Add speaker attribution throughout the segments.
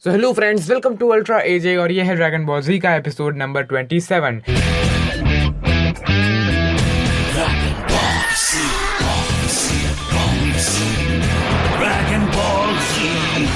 Speaker 1: So hello friends, welcome to ultra AJ और ये है ड्रैगन बॉल जी का एपिसोड नंबर 27।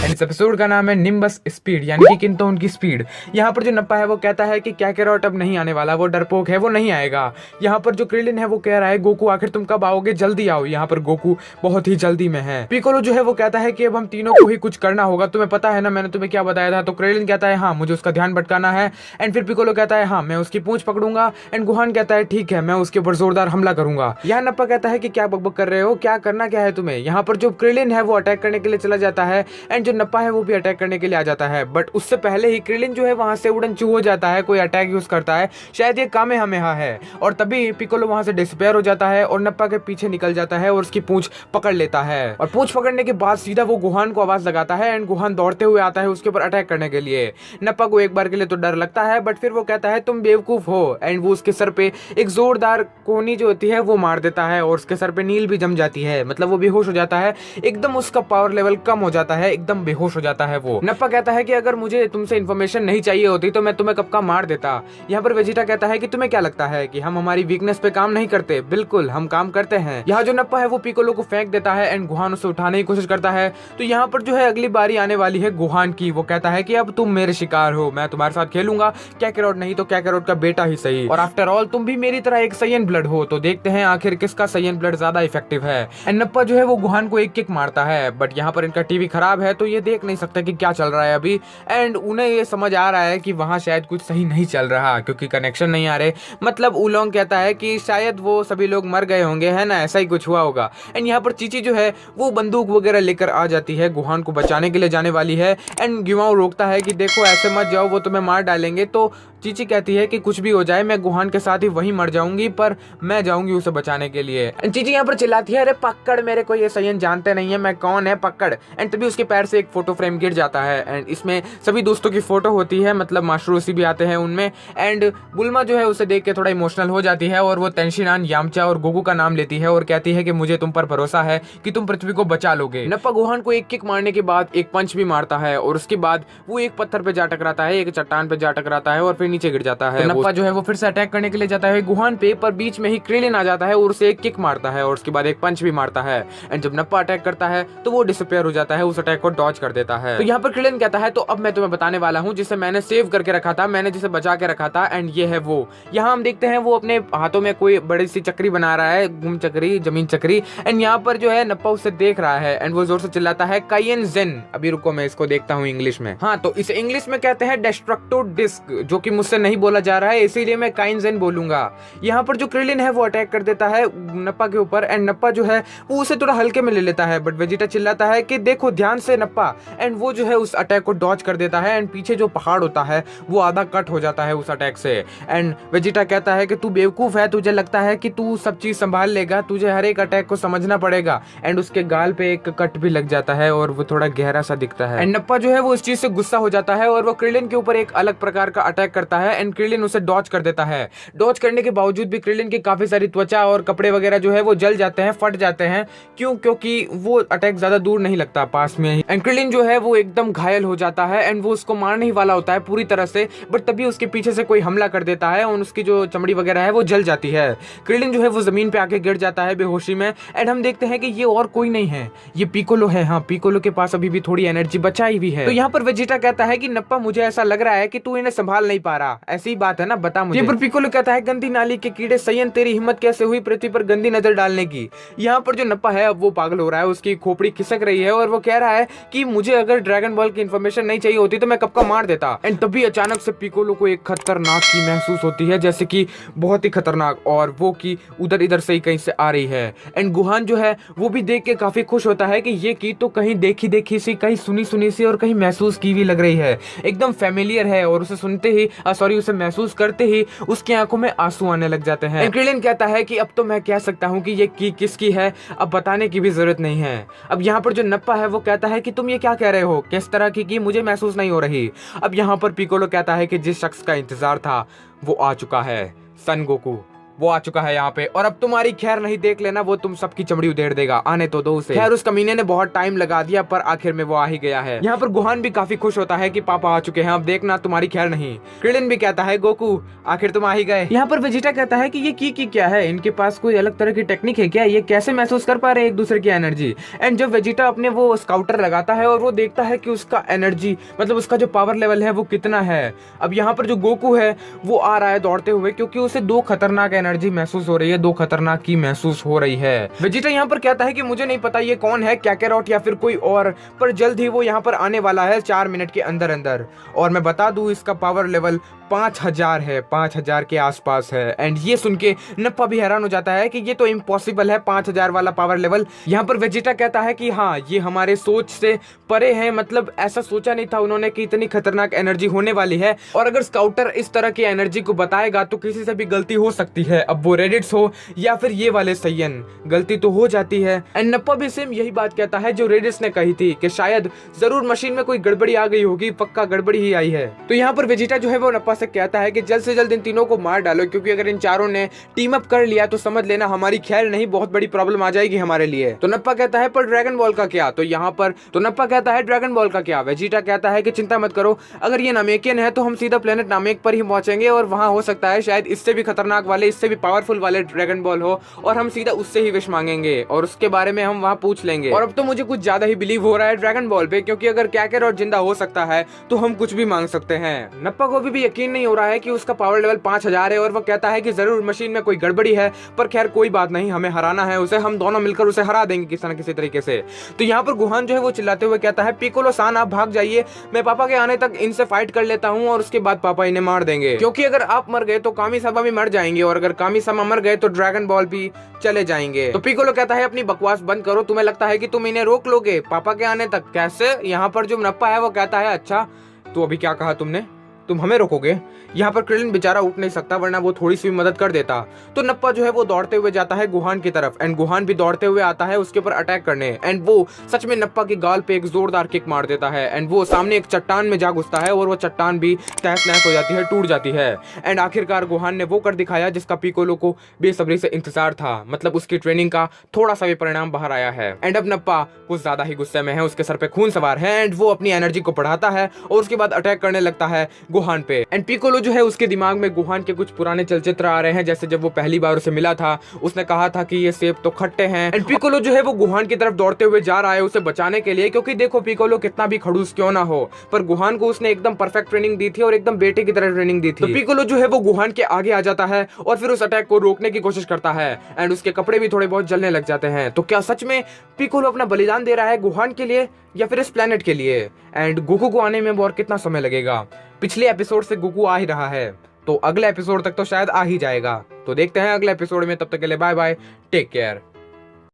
Speaker 1: एंड इस एपिसोड का नाम है निम्बस स्पीड, यानी कि किंतोन की स्पीड। यहाँ पर जो नप्पा है वो कहता है कि कैकेरॉट अब नहीं आने वाला, वो डरपोक है, वो नहीं आएगा। यहाँ पर जो क्रिलिन है वो कह रहा है गोकू आखिर तुम कब आओगे, जल्दी आओ। यहाँ पर गोकू बहुत ही जल्दी में है। पिकोलो जो है वो कहता है कि अब हम तीनों को ही कुछ करना होगा, तुम्हें पता है ना मैंने तुम्हें क्या बताया था। तो क्रिलिन कहता है हाँ मुझे उसका ध्यान भटकाना है। एंड फिर पिकोलो कहता है हाँ मैं उसकी पूंछ पकड़ूंगा। एंड गुहान कहता है ठीक है मैं उसके ऊपर जोरदार हमला करूंगा। यहाँ नप्पा कहता है कि क्या बकबक कर रहे हो, क्या करना क्या है तुम्हें। यहाँ पर जो क्रिलिन है वो अटैक करने के लिए चला जाता है एंड जो नप्पा है वो भी अटैक करने के लिए आ जाता है। बट उससे पहले ही क्रिलिन जो है वहां से उड़न चू हो जाता है, कोई अटैक यूज करता है, शायद ये कामेहामेहा है। और तभी पिकोलो वहां से डिसअपीयर हो जाता है और नप्पा के पीछे निकल जाता है और उसकी पूंछ पकड़ लेता है। और पूंछ पकड़ने के बाद सीधा वो गुहान को आवाज लगाता है एंड गुहान दौड़ते हुए आता है उसके ऊपर अटैक करने के लिए। नप्पा को एक बार के लिए तो डर लगता है, बट फिर वो कहता है तुम बेवकूफ हो। एंड वो उसके सर पे एक जोरदार कोनी जो होती है वो मार देता है और उसके सर पे नील भी जम जाती है, मतलब वो बेहोश हो जाता है। एकदम उसका पावर लेवल कम हो जाता है, एकदम बेहोश हो जाता है वो। नप्पा कहता है कि अगर मुझे तुमसे इन्फॉर्मेशन नहीं चाहिए होती तो मैं तुम्हें कब का मार देता। यहाँ पर वेजिटा कहता है कि तुम्हें क्या लगता है कि हम हमारी वीकनेस पे काम नहीं करते। बिल्कुल हम काम करते हैं। यहाँ जो नप्पा है वो पिकोलो को फेंक देता है एंड गुहान उसे उठाने की कोशिश करता है। तो यहाँ पर जो है अगली बारी आने वाली है गुहान की। वो कहता है कि अब तुम मेरे शिकार हो, मैं तुम्हारे साथ खेलूंगा, कैकेरॉट नहीं तो कैकेरॉट का बेटा ही सही। और आफ्टर ऑल तुम भी मेरी तरह एक साइयन ब्लड हो, तो देखते हैं आखिर किसका साइयन ब्लड ज्यादा इफेक्टिव है। एंड नप्पा जो है वो गुहान को एक किक मारता है, बट यहाँ पर इनका टीवी खराब है तो ये देख नहीं सकते कि क्या चल रहा है अभी। एंड उन्हें ये समझ आ रहा है कि वहां शायद कुछ सही नहीं चल रहा क्योंकि कनेक्शन नहीं आ रहे। मतलब उलोंग कहता है कि शायद वो सभी लोग मर गए होंगे, है ना, ऐसा ही कुछ हुआ होगा। एंड यहाँ पर चीची जो है वो बंदूक वगैरह लेकर आ जाती है, गुहान को बचाने के लिए जाने वाली है। एंड गिवाओ रोकता है कि देखो ऐसे मत जाओ, वो तुम्हें मार डालेंगे। तो चीची कहती है कि कुछ भी हो जाए मैं गुहान के साथ ही वहीं मर जाऊंगी, पर मैं जाऊंगी उसे बचाने के लिए। एंड चीची यहाँ पर चिल्लाती है अरे पक्कड़, मेरे को ये सयन जानते नहीं है, मैं कौन है पक्कड़। एंड तभी उसके पैर से एक फोटो फ्रेम गिर जाता है एंड इसमें सभी दोस्तों की फोटो होती है, मतलब मास्टरोसी भी आते हैं उनमें। एंड बुल्मा जो है उसे देख के थोड़ा इमोशनल हो जाती है और वो तेंशिनान, यामचा और गोगू का नाम लेती है और कहती है कि मुझे तुम पर भरोसा है कि तुम पृथ्वी को बचा लोगे। नप्पा गुहान को एक किक मारने के बाद एक पंच भी मारता है और उसके बाद वो एक पत्थर पे जा टकराता है, एक चट्टान पे जा टकराता है और फिर नीचे गिर जाता है। तो नप्पा जो है वो फिर से अटैक करने के लिए जाता है गुहान पे, पर बीच में ही क्रिलिन आ जाता है और उसे एक किक मारता है और उसके बाद एक पंच भी मारता है। एंड जब नप्पा अटैक करता है तो वो डिसअपीयर हो जाता है, उस अटैक को डॉज कर देता है। तो यहाँ पर क्रिलिन कहता है तो अब मैं तुम्हें बताने वाला हूँ जिसे मैंने सेव करके रखा था, मैंने जिसे बचा के रखा था। एंड ये है वो। यहाँ हम देखते हैं वो अपने हाथों में कोई बड़ी सी चक्री बना रहा है, गुम चक्री, जमीन चक्री। एंड यहाँ पर जो है नप्पा उसे देख रहा है एंड वो जोर से चिल्लाता है काइएन जेन। अभी रुको मैं इसको देखता हूँ इंग्लिश में। हाँ, तो इसे इंग्लिश में कहते हैं डेस्ट्रक्टिव डिस्क, जो कि मुझसे नहीं बोला जा रहा है इसीलिए मैं काइन जेन बोलूंगा। यहाँ पर जो क्रिलिन है वो अटैक कर देता है नप्पा के ऊपर एंड नप्पा जो है वो उसे थोड़ा हल्के में ले लेता है, बट वेजिटा चिल्लाता है कि देखो ध्यान से नप्पा। एंड वो जो है उस अटैक को डॉज कर देता है एंड पीछे जो पहाड़ होता है वो आधा कट हो जाता है उस अटैक से। एंड वेजिटा कहता है कि तू बेवकूफ है, तुझे लगता है कि तू सब चीज संभाल लेगा, तुझे हर एक अटैक को समझना पड़ेगा। एंड उसके गाल पे एक कट भी लग जाता है और वो थोड़ा गहरा सा दिखता है। एंड नप्पा जो है वो इस चीज से गुस्सा हो जाता है और वो क्रिलिन के ऊपर एक अलग प्रकार का अटैक करता है एंड क्रिलिन उसे डॉज कर देता है। डॉज करने के बावजूद भी क्रिलिन की काफी सारी त्वचा और कपड़े वगैरह जो है वो जल जाते हैं, फट जाते हैं। क्यों? क्योंकि वो अटैक ज्यादा दूर नहीं लगता, पास में ही। एंड क्रिलिन जो है वो एकदम घायल हो जाता है एंड वो उसको मारने ही वाला होता है पूरी तरह से, बट तभी उसके पीछे से कोई हमला कर देता है और उसकी जो चमड़ी वगैरह है वो जल जाती है। क्रिलिन जो है वो जमीन पे आके गिर जाता है बेहोशी में। एंड हम देखते हैं कि ये और कोई नहीं है, ये पिकोलो है। हाँ, पिकोलो के पास अभी भी थोड़ी एनर्जी बचाई हुई है। तो यहाँ पर वेजिटा कहता है कि नप्पा मुझे ऐसा लग रहा है कि तू इन्हें संभाल नहीं पा रहा, ऐसी ही बात है ना, बता मुझे। पर पिकोलो कहता है गंदी नाली के कीड़े सयन, तेरी हिम्मत कैसे हुई पृथ्वी पर गंदी नजर डालने की। यहाँ पर जो नप्पा है अब वो पागल हो रहा है, उसकी खोपड़ी खिसक रही है और वो कह रहा है कि मुझे अगर ड्रैगन बॉल की इन्फॉर्मेशन नहीं चाहिए होती तो मैं कब का मार देता। एंड तभी अचानक से पिकोलो को एक खतरनाक की महसूस होती है, जैसे कि बहुत ही खतरनाक, और वो की उधर इधर से ही कहीं से आ रही है। एंड गुहान जो है वो भी देख के काफी खुश होता है कि ये की तो कहीं देखी देखी सी, कहीं सुनी सुनी सी और कहीं महसूस की हुई लग रही है, एकदम फेमिलियर है। और उसे सुनते ही उसे महसूस करते ही उसकी आंखों में आंसू आने लग जाते हैं। क्रिलिन कहता है कि अब तो मैं कह सकता हूँ कि ये की किसकी है, अब बताने की भी जरूरत नहीं है। अब यहाँ पर जो नप्पा है वो कहता है कि तुम ये क्या कह रहे हो, किस तरह की मुझे महसूस नहीं हो रही। अब यहाँ पर पिकोलो कहता है कि जिस शख्स का इंतजार था वो आ चुका है, सन गोकू। वो आ चुका है यहाँ पे, और अब तुम्हारी खैर नहीं, देख लेना वो तुम सबकी चमड़ी उधेड़ देगा, आने तो दो उसे। खैर उस कमीने ने बहुत टाइम लगा दिया पर आखिर में वो आ ही गया है। यहाँ पर गुहान भी काफी खुश होता है कि पापा आ चुके हैं, अब देखना तुम्हारी खैर नहीं। क्रिलिन भी कहता है गोकू आखिर तुम आ ही गए। यहाँ पर वेजिटा कहता है कि ये की क्या है, इनके पास कोई अलग तरह की टेक्निक है क्या, ये कैसे महसूस कर पा रहे हैं एक दूसरे की एनर्जी। एंड जब वेजिटा अपने वो स्काउटर लगाता है और वो देखता है कि उसका एनर्जी मतलब उसका जो पावर लेवल है वो कितना है। अब यहाँ पर जो गोकू है वो आ रहा है दौड़ते हुए, क्योंकि उसे दो खतरनाक एनर्जी महसूस हो रही है, दो खतरनाक की महसूस हो रही है। वेजिटा यहाँ पर कहता है कि मुझे नहीं पता ये कौन है, कैकेरॉट या फिर कोई और, पर जल्द ही वो यहाँ पर आने वाला है 4 मिनट के अंदर अंदर। और मैं बता दूं इसका पावर लेवल 5000 है, 5000 के आसपास है। एंड ये सुन के नप्पा भी हैरान हो जाता है कि ये तो इम्पॉसिबल है 5000 वाला पावर लेवल। यहाँ पर वेजिटा कहता है कि हाँ ये हमारे सोच से परे है, मतलब ऐसा सोचा नहीं था उन्होंने कि इतनी खतरनाक एनर्जी होने वाली है, और अगर स्काउटर इस तरह की एनर्जी को बताएगा तो किसी से भी गलती हो सकती है, अब वो रेडिट्स हो या फिर ये वाले सैयन, गलती तो हो जाती है। एंड नप्पा भी सेम यही बात कहता है जो रेडिट्स ने कही थी कि शायद जरूर मशीन में कोई गड़बड़ी आ गई होगी, पक्का गड़बड़ी ही आई है। तो यहाँ पर वेजिटा जो है वो नप्पा से कहता है कि जल्द से जल्द इन तीनों को मार डालो, क्योंकि अगर इन चारों ने टीम अप कर लिया तो समझ लेना हमारी खैर नहीं, बहुत बड़ी प्रॉब्लम आ जाएगी हमारे लिए। तो नप्पा कहता है पर ड्रैगन बॉल का क्या, तो यहाँ पर तो नप्पा कहता है ड्रैगन बॉल का क्या। वेजिटा कहता है कि चिंता मत करो, अगर ये नामेकियन है तो हम सीधा प्लेनेट नामेक पर ही पहुंचेंगे, और वहां हो सकता है शायद इससे भी खतरनाक वाले, इससे भी पावरफुल वाले ड्रैगन बॉल हो, और हम सीधा उससे ही विश मांगेंगे और उसके बारे में हम वहां पूछ लेंगे। और अब तो मुझे कुछ ज्यादा ही बिलीव हो रहा है ड्रैगन बॉल पे, क्योंकि अगर कैकेरॉट जिंदा हो सकता है तो हम कुछ भी मांग सकते हैं। नप्पा को भी यकीन नहीं हो रहा है कि उसका पावर लेवल 5000 है, और वो कहता है कि जरूर मशीन में कोई गड़बड़ी है, पर खैर कोई बात नहीं, हमें हराना है उसे, हम दोनों मिलकर उसे हरा देंगे किसी न किसी तरीके से। तो यहाँ पर गुहान जो है वो चिल्लाते हुए कहता है पिकोलो सान आप भाग जाइए, मैं पापा के आने तक इनसे फाइट कर लेता हूँ और उसके बाद पापा इन्हें मार देंगे, क्योंकि अगर आप मर गए तो कामी-सामा भी मर जाएंगे, और अगर कामी-सामा मर गए तो ड्रैगन बॉल भी चले जाएंगे। तो पिकोलो कहता है अपनी बकवास बंद करो, तुम्हें लगता है कि तुम इन्हें रोक लोगे पापा के आने तक, कैसे। यहाँ पर जो नप्पा है वो कहता है अच्छा तो अभी क्या कहा तुमने, तुम हमें रोकोगे। यहाँ पर क्रिलिन बेचारा उठ नहीं सकता, वरना वो थोड़ी सी भी मदद कर देता। तो नप्पा जो है वो दौड़ते हुए जाता है गुहान की तरफ, एंड गुहान भी दौड़ते हुए आता है उसके ऊपर अटैक करने, एंड वो सच में नप्पा की गाल पे एक जोरदार किक मार देता है, एंड वो सामने एक चट्टान में जा घुसता है, और वो चट्टान भी तहस नहस हो जाती है, टूट जाती है। एंड आखिरकार गुहान ने वो कर दिखाया जिसका पिकोलो को बेसब्री से इंतजार था, मतलब उसकी ट्रेनिंग का थोड़ा सा भी परिणाम बाहर आया है। एंड अब नप्पा कुछ ज्यादा ही गुस्से में है, उसके सर पे खून सवार है, एंड वो अपनी एनर्जी को बढ़ाता है और उसके बाद अटैक करने लगता है गुहान पे। एंड पिकोलो जो है उसके दिमाग में गुहान के कुछ पुराने चलचित्र आ रहे हैं, जैसे जब वो पहली बार उसे मिला था उसने कहा था कि ये सेब तो खट्टे हैं। एंड पिकोलो जो है वो गुहान की तरफ दौड़ते हुए जा रहा है उसे बचाने के लिए, क्योंकि देखो पिकोलो कितना भी खड़ूस क्यों ना हो, पर गुहान को उसने एकदम परफेक्ट ट्रेनिंग दी थी और एकदम बेटे की तरह ट्रेनिंग दी थी। तो पिकोलो जो है वो गुहान के आगे आ जाता है और फिर उस अटैक को रोकने की कोशिश करता है, एंड उसके कपड़े भी थोड़े बहुत जलने लग जाते हैं। तो क्या सच में पिकोलो अपना बलिदान दे रहा है गुहान के लिए या फिर इस प्लेनेट के लिए। एंड गोकू को आने में और कितना समय लगेगा, पिछले एपिसोड से गोकू आ ही रहा है, तो अगले एपिसोड तक तो शायद आ ही जाएगा। तो देखते हैं अगले एपिसोड में, तब तक के लिए बाय बाय, टेक केयर।